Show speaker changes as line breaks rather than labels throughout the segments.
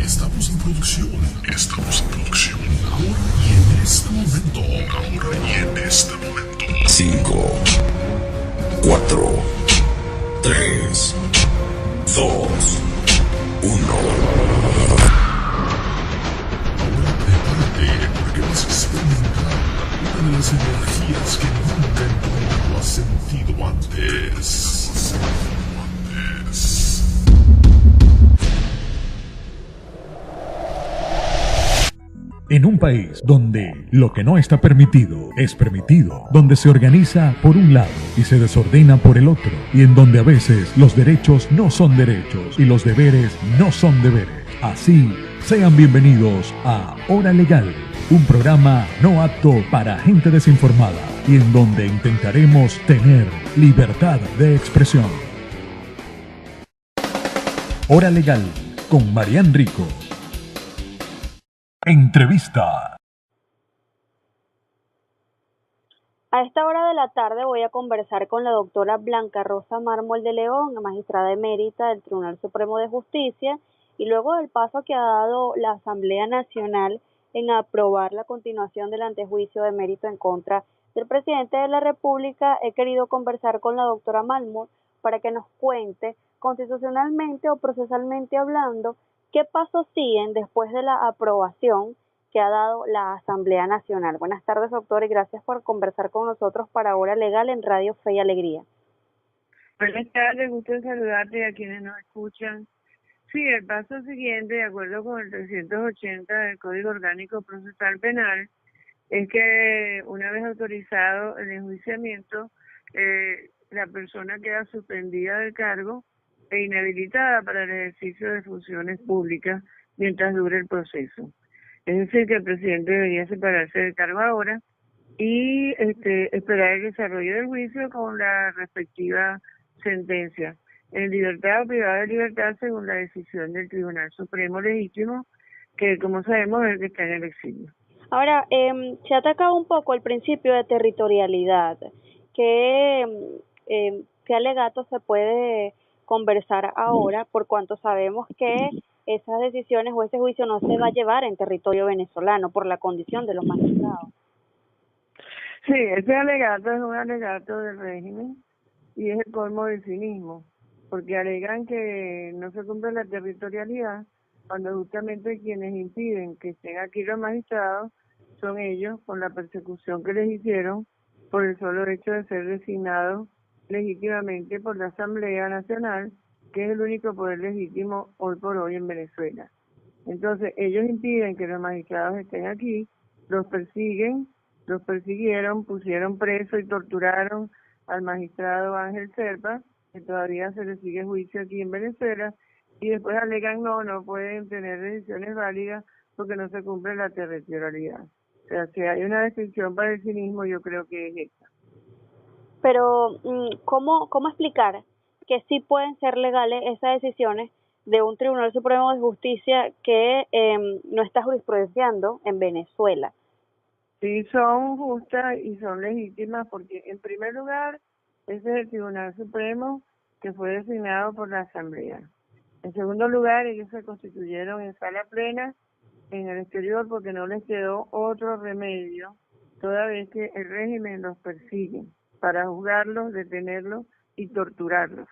Estamos en producción. Ahora y en este momento. 5, 4, 3, 2, 1. Ahora prepárate porque vas a experimentar una de las energías que nunca en tu vida has sentido antes.
En un país donde lo que no está permitido es permitido, donde se organiza por un lado y se desordena por el otro, y en donde a veces los derechos no son derechos y los deberes no son deberes. Así, sean bienvenidos a Hora Legal, un programa no apto para gente desinformada y en donde intentaremos tener libertad de expresión. Hora Legal con Marian Rico. Entrevista.
A esta hora de la tarde voy a conversar con la doctora Blanca Rosa Mármol de León, magistrada emérita del Tribunal Supremo de Justicia, y luego del paso que ha dado la Asamblea Nacional en aprobar la continuación del antejuicio de mérito en contra del presidente de la República, he querido conversar con la doctora Mármol para que nos cuente, constitucionalmente o procesalmente hablando, ¿qué pasos siguen después de la aprobación que ha dado la Asamblea Nacional? Buenas tardes, doctor, y gracias por conversar con nosotros para Hora Legal en Radio Fe y Alegría.
Buenas tardes, gusto en saludarte a quienes nos escuchan. Sí, el paso siguiente, de acuerdo con el 380 del Código Orgánico Procesal Penal, es que una vez autorizado el enjuiciamiento, la persona queda suspendida del cargo e inhabilitada para el ejercicio de funciones públicas mientras dure el proceso. Es decir, que el presidente debería separarse del cargo ahora y esperar el desarrollo del juicio con la respectiva sentencia, en libertad o privada de libertad según la decisión del Tribunal Supremo Legítimo, que como sabemos es el que está en el exilio.
Ahora, se ha atacado un poco el principio de territorialidad. ¿Qué alegato se puede conversar ahora, por cuanto sabemos que esas decisiones o ese juicio no se va a llevar en territorio venezolano por la condición de los magistrados?
Sí, ese alegato es un alegato del régimen y es el colmo del cinismo, porque alegan que no se cumple la territorialidad cuando justamente quienes impiden que estén aquí los magistrados son ellos, con la persecución que les hicieron por el solo hecho de ser designados legítimamente por la Asamblea Nacional, que es el único poder legítimo hoy por hoy en Venezuela. Entonces, ellos impiden que los magistrados estén aquí, los persiguieron, pusieron preso y torturaron al magistrado Ángel Serpa, que todavía se le sigue juicio aquí en Venezuela, y después alegan no pueden tener decisiones válidas porque no se cumple la territorialidad. O sea, si hay una descripción para el cinismo, yo creo que es esta.
Pero, ¿cómo explicar que sí pueden ser legales esas decisiones de un Tribunal Supremo de Justicia que no está jurisprudenciando en Venezuela?
Sí, son justas y son legítimas porque, en primer lugar, ese es el Tribunal Supremo que fue designado por la Asamblea. En segundo lugar, ellos se constituyeron en sala plena en el exterior porque no les quedó otro remedio, toda vez que el régimen los persigue para juzgarlos, detenerlos y torturarlos.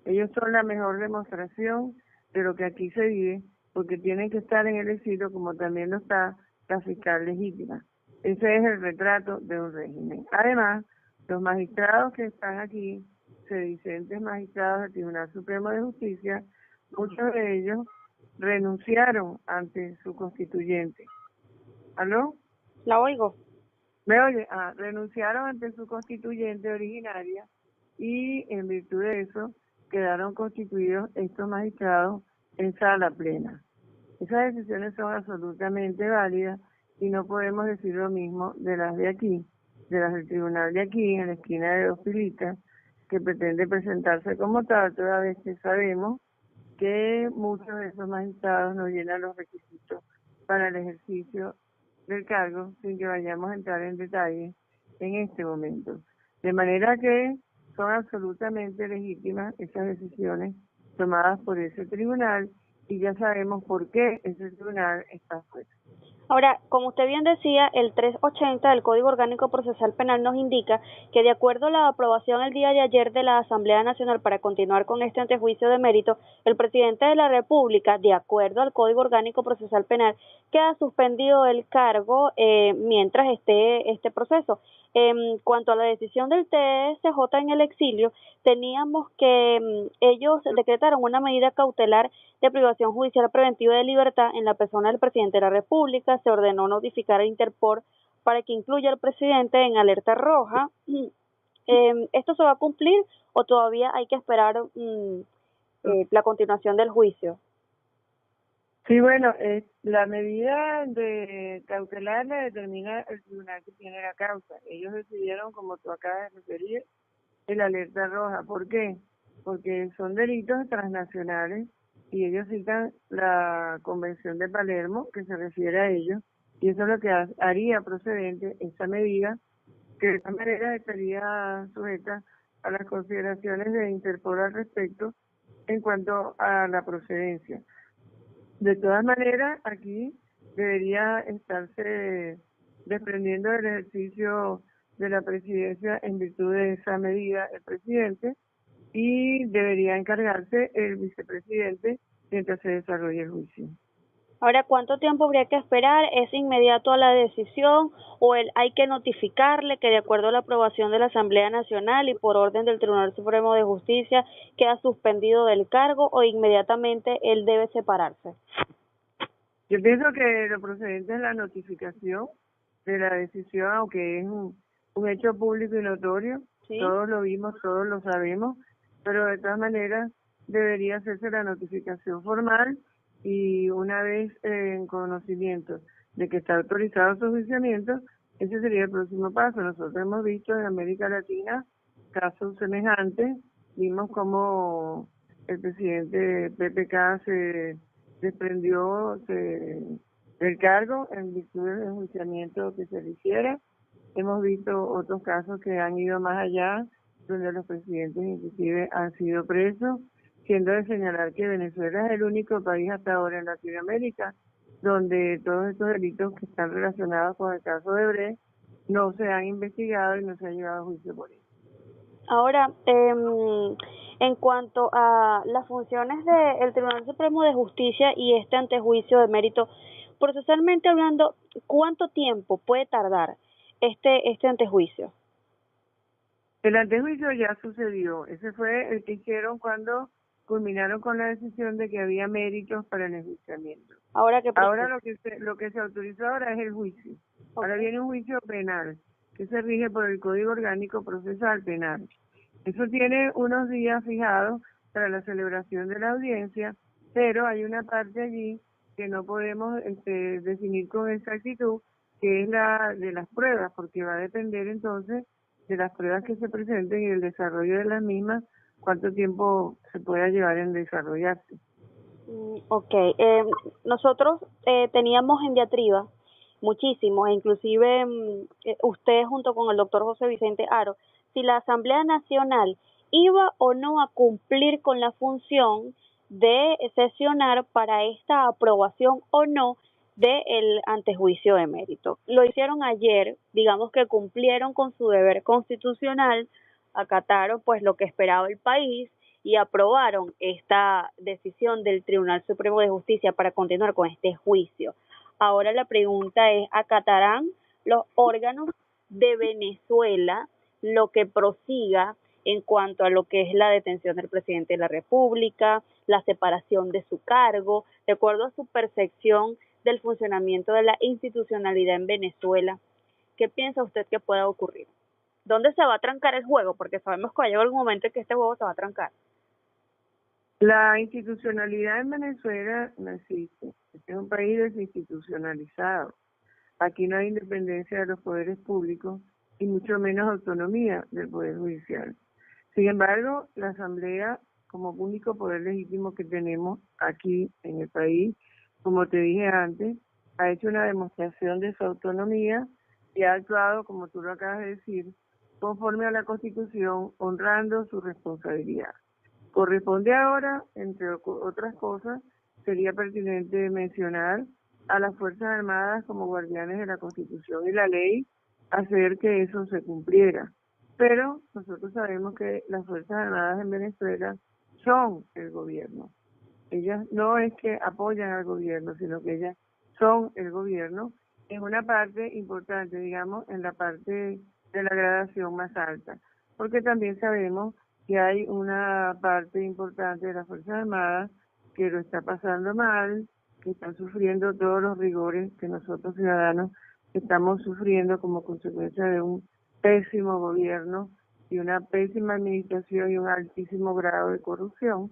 Ellos son la mejor demostración de lo que aquí se vive, porque tienen que estar en el exilio como también lo está la fiscal legítima. Ese es el retrato de un régimen. Además, los magistrados que están aquí, sedicentes magistrados del Tribunal Supremo de Justicia, muchos de ellos renunciaron ante su constituyente. ¿Aló?
La oigo.
¿Me oye? Renunciaron ante su constituyente originaria y en virtud de eso quedaron constituidos estos magistrados en sala plena. Esas decisiones son absolutamente válidas y no podemos decir lo mismo de las de aquí, de las del tribunal de aquí, en la esquina de Dos Pilitas, que pretende presentarse como tal, toda vez que sabemos que muchos de esos magistrados no llenan los requisitos para el ejercicio del cargo, sin que vayamos a entrar en detalle en este momento. De manera que son absolutamente legítimas esas decisiones tomadas por ese tribunal y ya sabemos por qué ese tribunal está fuera.
Ahora, como usted bien decía, el 380 del Código Orgánico Procesal Penal nos indica que de acuerdo a la aprobación el día de ayer de la Asamblea Nacional para continuar con este antejuicio de mérito, el presidente de la República, de acuerdo al Código Orgánico Procesal Penal, queda suspendido del cargo mientras esté este proceso. En cuanto a la decisión del TSJ en el exilio, teníamos que ellos decretaron una medida cautelar de privación judicial preventiva de libertad en la persona del presidente de la República. Se ordenó notificar a Interpol para que incluya al presidente en alerta roja. ¿Esto se va a cumplir o todavía hay que esperar la continuación del juicio?
Sí, bueno, la medida de cautelar la determina el tribunal que tiene la causa. Ellos decidieron, como tú acabas de referir, el alerta roja. ¿Por qué? Porque son delitos transnacionales y ellos citan la Convención de Palermo, que se refiere a ellos, y eso es lo que haría procedente esa medida, que de esta manera estaría sujeta a las consideraciones de Interpol al respecto en cuanto a la procedencia. De todas maneras, aquí debería estarse desprendiendo del ejercicio de la presidencia en virtud de esa medida el presidente y debería encargarse el vicepresidente mientras se desarrolle el juicio.
Ahora, ¿cuánto tiempo habría que esperar? ¿Es inmediato a la decisión o hay que notificarle que de acuerdo a la aprobación de la Asamblea Nacional y por orden del Tribunal Supremo de Justicia queda suspendido del cargo o inmediatamente él debe separarse?
Yo pienso que lo procedente es la notificación de la decisión, aunque es un hecho público y notorio, ¿sí? Todos lo vimos, todos lo sabemos, pero de todas maneras debería hacerse la notificación formal y una vez en conocimiento de que está autorizado su juiciamiento, ese sería el próximo paso. Nosotros hemos visto en América Latina casos semejantes, vimos como el presidente PPK se desprendió del cargo en virtud del enjuiciamiento que se le hiciera. Hemos visto otros casos que han ido más allá, donde los presidentes inclusive han sido presos, siendo de señalar que Venezuela es el único país hasta ahora en Latinoamérica donde todos estos delitos que están relacionados con el caso de Brecht no se han investigado y no se ha llevado a juicio por ello.
Ahora, en cuanto a las funciones del Tribunal Supremo de Justicia y este antejuicio de mérito, procesalmente hablando, ¿cuánto tiempo puede tardar este antejuicio?
El antejuicio ya sucedió. Ese fue el que hicieron cuando culminaron con la decisión de que había méritos para el enjuiciamiento. Ahora lo que se autorizó ahora es el juicio. Okay. Ahora viene un juicio penal que se rige por el Código Orgánico Procesal Penal. Eso tiene unos días fijados para la celebración de la audiencia, pero hay una parte allí que no podemos definir con exactitud, que es la de las pruebas, porque va a depender entonces de las pruebas que se presenten y el desarrollo de las mismas, cuánto tiempo se pueda llevar en desarrollarse.
Ok, nosotros teníamos en diatriba muchísimos, inclusive usted junto con el doctor José Vicente Aro, si la Asamblea Nacional iba o no a cumplir con la función de sesionar para esta aprobación o no del antejuicio de mérito. Lo hicieron ayer, digamos que cumplieron con su deber constitucional, acataron pues lo que esperaba el país y aprobaron esta decisión del Tribunal Supremo de Justicia para continuar con este juicio. Ahora la pregunta es, ¿acatarán los órganos de Venezuela lo que prosiga en cuanto a lo que es la detención del presidente de la República, la separación de su cargo, de acuerdo a su percepción del funcionamiento de la institucionalidad en Venezuela? ¿Qué piensa usted que pueda ocurrir? ¿Dónde se va a trancar el juego? Porque sabemos que va a llegar algún momento en que este juego se va a trancar.
La institucionalidad en Venezuela no existe. Este es un país desinstitucionalizado. Aquí no hay independencia de los poderes públicos y mucho menos autonomía del Poder Judicial. Sin embargo, la Asamblea, como único poder legítimo que tenemos aquí en el país, como te dije antes, ha hecho una demostración de su autonomía y ha actuado, como tú lo acabas de decir, conforme a la Constitución, honrando su responsabilidad. Corresponde ahora, entre otras cosas, sería pertinente mencionar a las Fuerzas Armadas como guardianes de la Constitución y la ley, hacer que eso se cumpliera. Pero nosotros sabemos que las Fuerzas Armadas en Venezuela son el gobierno. Ellas no es que apoyan al gobierno, sino que ellas son el gobierno en una parte importante, digamos, en la parte de la gradación más alta. Porque también sabemos que hay una parte importante de las Fuerzas Armadas que lo está pasando mal, que están sufriendo todos los rigores que nosotros ciudadanos estamos sufriendo como consecuencia de un pésimo gobierno y una pésima administración y un altísimo grado de corrupción.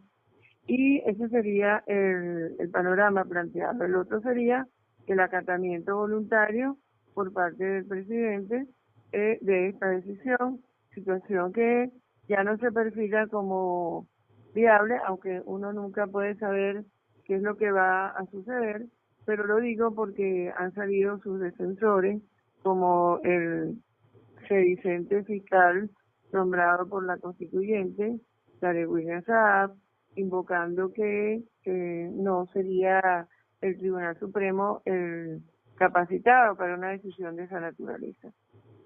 Y ese sería el panorama planteado. El otro sería el acatamiento voluntario por parte del presidente de esta decisión, situación que ya no se perfila como viable, aunque uno nunca puede saber qué es lo que va a suceder, pero lo digo porque han salido sus defensores, como el sedicente fiscal nombrado por la constituyente, Tarek William Saab, invocando que no sería el Tribunal Supremo el capacitado para una decisión de esa naturaleza.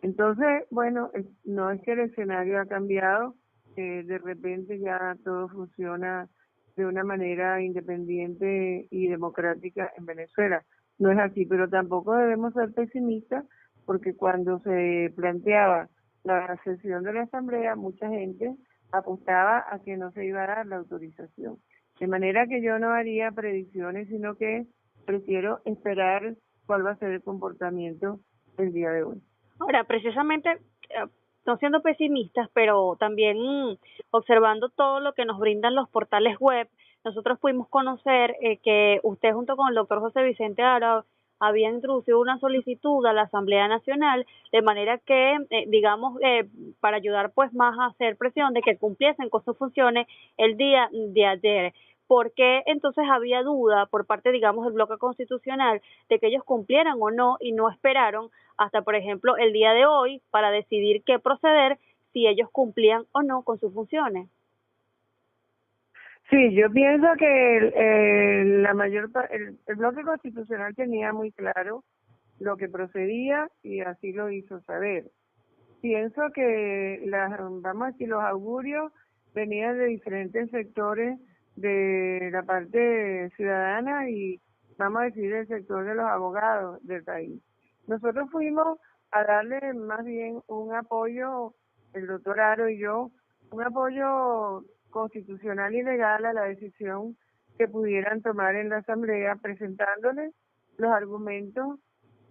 Entonces, bueno, no es que el escenario ha cambiado, de repente ya todo funciona de una manera independiente y democrática en Venezuela. No es así, pero tampoco debemos ser pesimistas, porque cuando se planteaba la sesión de la Asamblea, mucha gente apostaba a que no se iba a dar la autorización. De manera que yo no haría predicciones, sino que prefiero esperar cuál va a ser el comportamiento el día de hoy.
Ahora, precisamente, no siendo pesimistas, pero también observando todo lo que nos brindan los portales web, nosotros pudimos conocer que usted junto con el doctor José Vicente Ara había introducido una solicitud a la Asamblea Nacional, de manera que, para ayudar pues más a hacer presión de que cumpliesen con sus funciones el día de ayer. ¿Por qué entonces había duda por parte, digamos, del bloque constitucional de que ellos cumplieran o no y no esperaron hasta, por ejemplo, el día de hoy para decidir qué proceder si ellos cumplían o no con sus funciones?
Sí, yo pienso que el bloque constitucional tenía muy claro lo que procedía y así lo hizo saber. Pienso que vamos a decir, los augurios venían de diferentes sectores de la parte ciudadana y vamos a decir del sector de los abogados del país. Nosotros fuimos a darle más bien un apoyo, el doctor Aro y yo, un apoyo constitucional y legal a la decisión que pudieran tomar en la Asamblea, presentándoles los argumentos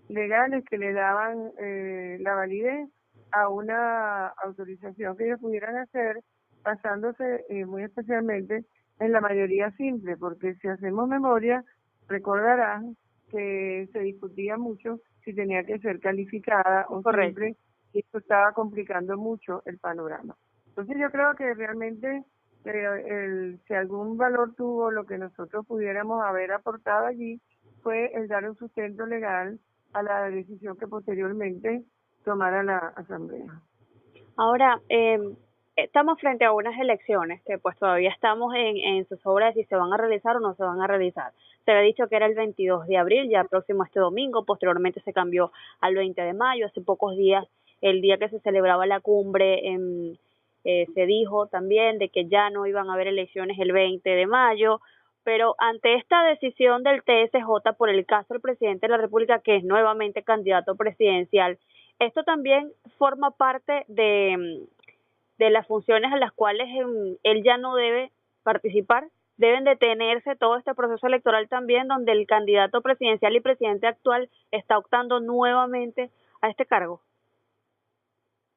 legales que le daban la validez a una autorización que ellos pudieran hacer, basándose muy especialmente en la mayoría simple, porque si hacemos memoria, recordarán que se discutía mucho si tenía que ser calificada o simple, y esto estaba complicando mucho el panorama. Entonces yo creo que realmente si algún valor tuvo lo que nosotros pudiéramos haber aportado allí, fue el dar un sustento legal a la decisión que posteriormente tomara la Asamblea.
Ahora, estamos frente a unas elecciones que pues todavía estamos en zozobra de si se van a realizar o no se van a realizar. Se había dicho que era el 22 de abril, ya próximo este domingo, posteriormente se cambió al 20 de mayo, hace pocos días, el día que se celebraba la cumbre, se dijo también de que ya no iban a haber elecciones el 20 de mayo, pero ante esta decisión del TSJ por el caso del presidente de la República, que es nuevamente candidato presidencial, esto también forma parte de las funciones en las cuales él ya no debe participar. Deben detenerse todo este proceso electoral también, donde el candidato presidencial y presidente actual está optando nuevamente a este cargo.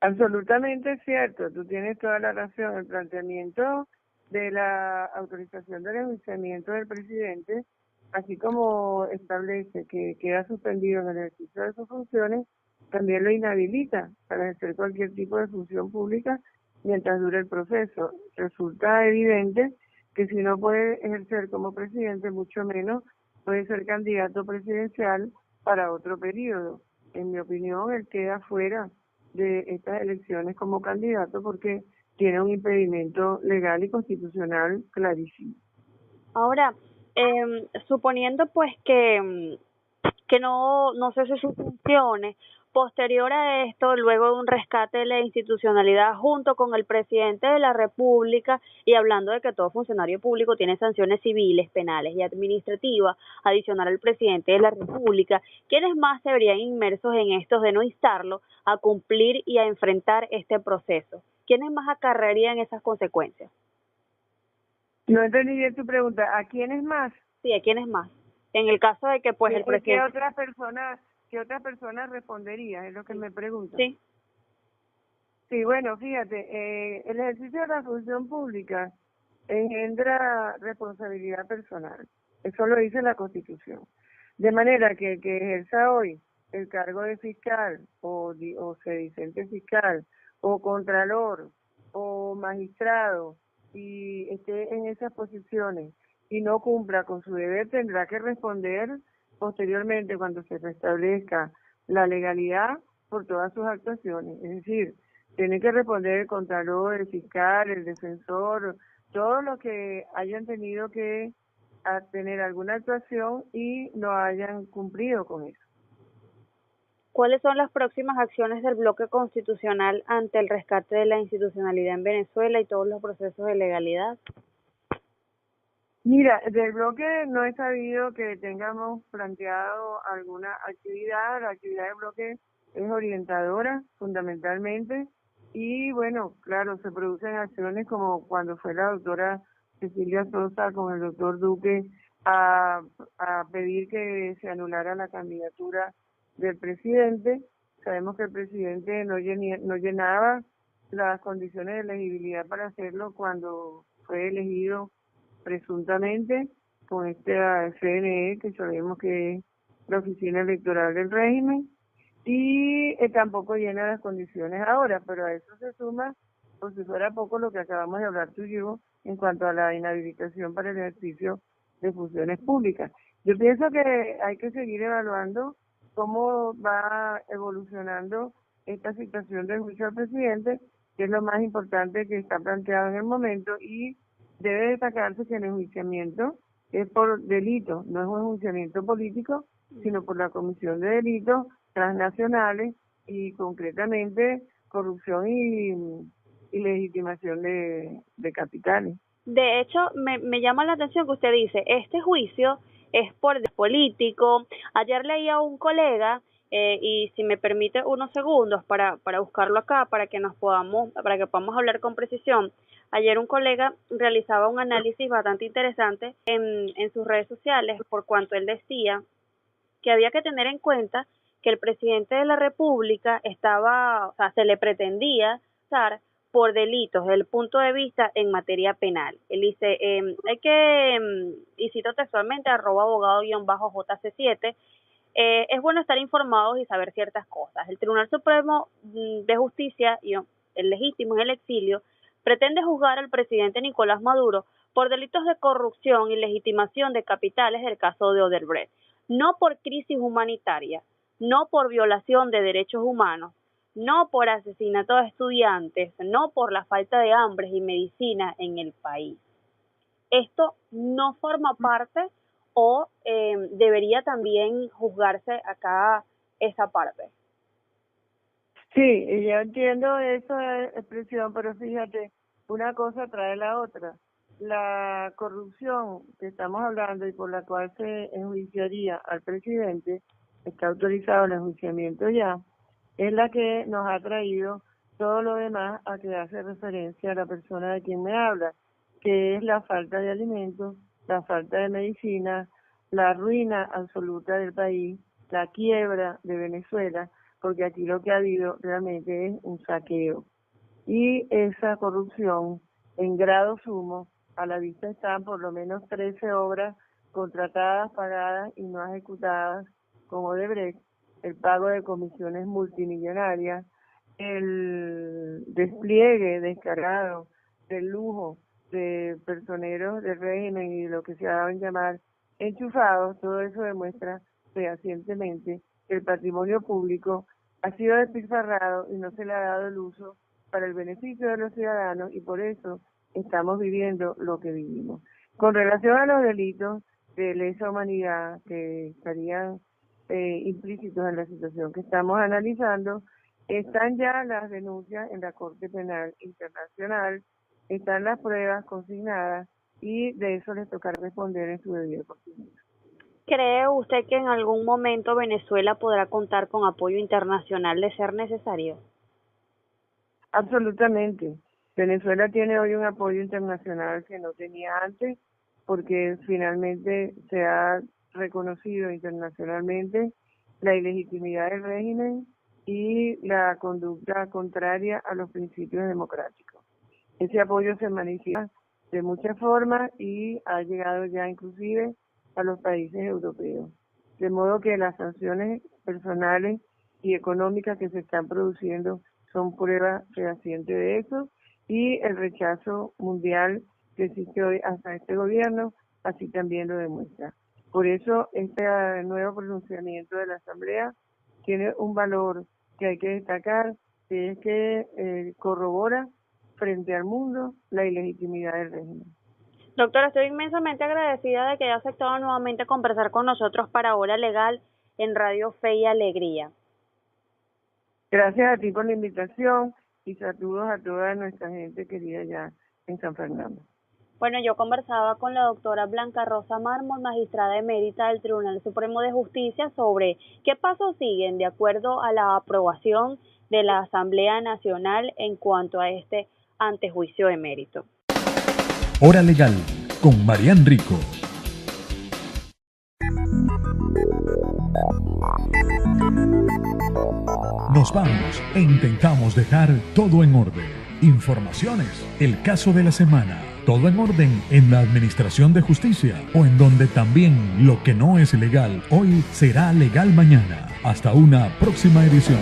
Absolutamente cierto, tú tienes toda la razón. El planteamiento de la autorización del enjuiciamiento del presidente, así como establece que queda suspendido en el ejercicio de sus funciones, también lo inhabilita para ejercer cualquier tipo de función pública mientras dure el proceso. Resulta evidente que si no puede ejercer como presidente, mucho menos puede ser candidato presidencial para otro periodo. En mi opinión, él queda fuera de estas elecciones como candidato porque tiene un impedimento legal y constitucional clarísimo.
Ahora, Suponiendo pues que no cese sus funciones. Posterior a esto, luego de un rescate de la institucionalidad junto con el presidente de la República y hablando de que todo funcionario público tiene sanciones civiles, penales y administrativas, adicional al presidente de la República, ¿quiénes más se verían inmersos en estos de no instarlo a cumplir y a enfrentar este proceso? ¿Quiénes más acarrearían esas consecuencias?
No entendí bien tu pregunta. ¿A quiénes más?
Sí, ¿a quiénes más? En el caso de que pues el
¿Qué
presidente...
qué otra persona respondería? Es lo que me pregunto.
Sí.
Sí, bueno, fíjate, el ejercicio de la función pública engendra responsabilidad personal. Eso lo dice la Constitución. De manera que el que ejerza hoy el cargo de fiscal o sedicente fiscal o contralor o magistrado y esté en esas posiciones y no cumpla con su deber, tendrá que responder posteriormente cuando se restablezca la legalidad por todas sus actuaciones. Es decir, tiene que responder el contralor, el fiscal, el defensor, todos los que hayan tenido que tener alguna actuación y no hayan cumplido con eso.
¿Cuáles son las próximas acciones del bloque constitucional ante el rescate de la institucionalidad en Venezuela y todos los procesos de legalidad?
Mira, del bloque no he sabido que tengamos planteado alguna actividad. La actividad del bloque es orientadora, fundamentalmente, y bueno, claro, se producen acciones como cuando fue la doctora Cecilia Sosa con el doctor Duque a pedir que se anulara la candidatura del presidente. Sabemos que el presidente no llenaba las condiciones de elegibilidad para hacerlo cuando fue elegido presuntamente con este CNE, que sabemos que es la Oficina Electoral del Régimen, y tampoco llena las condiciones ahora, pero a eso se suma, por si fuera poco, lo que acabamos de hablar tú y yo en cuanto a la inhabilitación para el ejercicio de funciones públicas. Yo pienso que hay que seguir evaluando cómo va evolucionando esta situación del juicio al presidente, que es lo más importante que está planteado en el momento, y debe destacarse que el enjuiciamiento es por delito, no es un enjuiciamiento político, sino por la comisión de delitos transnacionales y concretamente corrupción y legitimación de capitales.
De hecho, me llama la atención que usted dice, este juicio es por político. Ayer leí a un colega, y si me permite unos segundos para buscarlo acá, para que podamos hablar con precisión. Ayer un colega realizaba un análisis bastante interesante en sus redes sociales, por cuanto él decía que había que tener en cuenta que el presidente de la República se le pretendía estar por delitos desde el punto de vista en materia penal. Él dice, y cito textualmente, @abogado_JC7, es bueno estar informados y saber ciertas cosas. El Tribunal Supremo de Justicia, el legítimo en el exilio, pretende juzgar al presidente Nicolás Maduro por delitos de corrupción y legitimación de capitales del caso de Odebrecht, no por crisis humanitaria, no por violación de derechos humanos, no por asesinato de estudiantes, no por la falta de hambres y medicina en el país. Esto no forma parte o debería también juzgarse acá esa parte.
Sí, yo entiendo esa expresión, pero fíjate, una cosa trae la otra. La corrupción que estamos hablando y por la cual se enjuiciaría al presidente, está autorizado el enjuiciamiento ya, es la que nos ha traído todo lo demás a que hace referencia a la persona de quien me habla, que es la falta de alimentos, la falta de medicina, la ruina absoluta del país, la quiebra de Venezuela, porque aquí lo que ha habido realmente es un saqueo. Y esa corrupción en grado sumo, a la vista están por lo menos 13 obras contratadas, pagadas y no ejecutadas, como Odebrecht, el pago de comisiones multimillonarias, el despliegue descarado del lujo de personeros del régimen y lo que se ha dado en llamar enchufados. Todo eso demuestra fehacientemente que el patrimonio público ha sido despilfarrado y no se le ha dado el uso para el beneficio de los ciudadanos, y por eso estamos viviendo lo que vivimos. Con relación a los delitos, de lesa humanidad que estarían implícitos en la situación que estamos analizando. Están ya las denuncias en la Corte Penal Internacional, están las pruebas consignadas y de eso les tocará responder en su debido oportunidad.
¿Cree usted que en algún momento Venezuela podrá contar con apoyo internacional de ser necesario?
Absolutamente. Venezuela tiene hoy un apoyo internacional que no tenía antes, porque finalmente se ha reconocido internacionalmente la ilegitimidad del régimen y la conducta contraria a los principios democráticos. Ese apoyo se manifiesta de muchas formas y ha llegado ya inclusive a los países europeos. De modo que las sanciones personales y económicas que se están produciendo son prueba fehaciente de eso, y el rechazo mundial que existe hoy hasta este gobierno así también lo demuestra. Por eso este nuevo pronunciamiento de la Asamblea tiene un valor que hay que destacar, que es que corrobora frente al mundo la ilegitimidad del régimen.
Doctora, estoy inmensamente agradecida de que haya aceptado nuevamente conversar con nosotros para Hora Legal en Radio Fe y Alegría.
Gracias a ti por la invitación y saludos a toda nuestra gente querida allá en San Fernando.
Bueno, yo conversaba con la doctora Blanca Rosa Mármol, magistrada emérita del Tribunal Supremo de Justicia, sobre qué pasos siguen de acuerdo a la aprobación de la Asamblea Nacional en cuanto a este antejuicio emérito.
Hora Legal con Marian Rico. Nos vamos e intentamos dejar todo en orden. Informaciones, el caso de la semana, todo en orden en la Administración de Justicia o en donde también lo que no es legal hoy será legal mañana. Hasta una próxima edición.